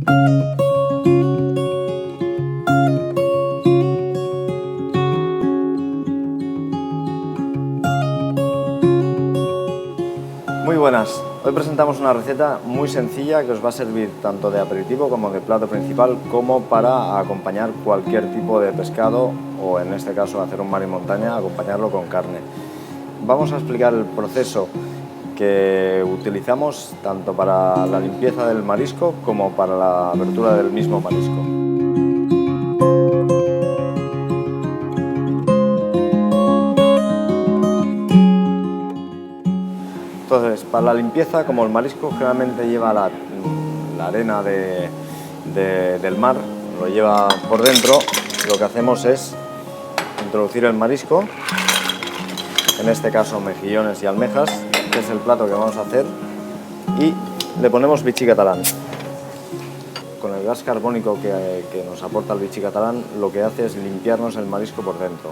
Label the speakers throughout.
Speaker 1: Muy buenas, hoy presentamos una receta muy sencilla que os va a servir tanto de aperitivo como de plato principal, como para acompañar cualquier tipo de pescado o, en este caso, hacer un mar y montaña, acompañarlo con carne. Vamos a explicar el proceso que utilizamos tanto para la limpieza del marisco como para la abertura del mismo marisco. Entonces, para la limpieza, como el marisco generalmente lleva la arena del mar, lo lleva por dentro, lo que hacemos es introducir el marisco, en este caso mejillones y almejas, que es el plato que vamos a hacer, y le ponemos bichí catalán. Con el gas carbónico que nos aporta el bichí catalán, lo que hace es limpiarnos el marisco por dentro.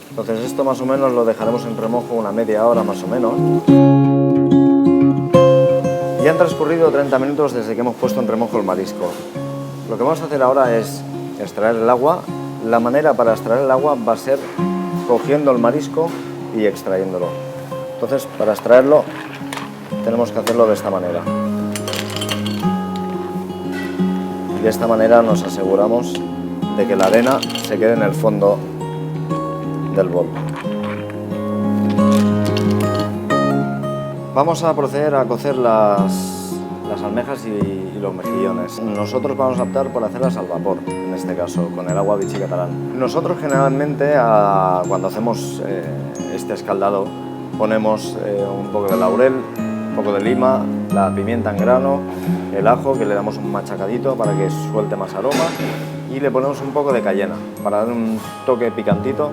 Speaker 1: Entonces esto más o menos lo dejaremos en remojo una media hora más o menos. Ya han transcurrido 30 minutos desde que hemos puesto en remojo el marisco. Lo que vamos a hacer ahora es extraer el agua. La manera para extraer el agua va a ser cogiendo el marisco y extrayéndolo. Entonces, para extraerlo tenemos que hacerlo de esta manera. De esta manera nos aseguramos de que la arena se quede en el fondo del bol. Vamos a proceder a cocer las almejas y los mejillones. Nosotros vamos a optar por hacerlas al vapor, en este caso, con el agua bichí catalán. Nosotros generalmente cuando hacemos este escaldado ponemos un poco de laurel, un poco de lima, la pimienta en grano, el ajo, que le damos un machacadito para que suelte más aroma, y le ponemos un poco de cayena para dar un toque picantito.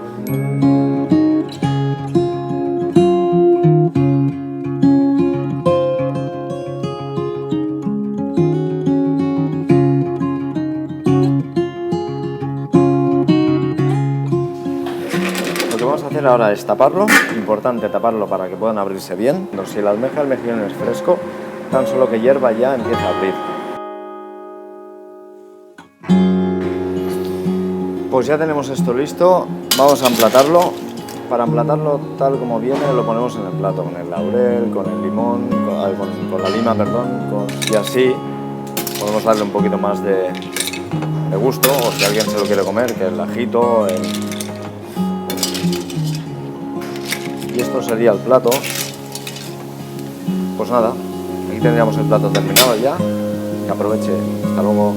Speaker 1: Lo que vamos a hacer ahora es taparlo, importante taparlo para que puedan abrirse bien. Si la almeja del mejillón es fresco, tan solo que hierva ya empieza a abrir. Pues ya tenemos esto listo, vamos a emplatarlo. Para emplatarlo tal como viene lo ponemos en el plato, con el laurel, con el limón, con la lima, perdón, y así podemos darle un poquito más de gusto, o si alguien se lo quiere comer, que el ajito. Y esto sería el plato. Pues nada, aquí tendríamos el plato terminado ya. Que aproveche. Hasta luego.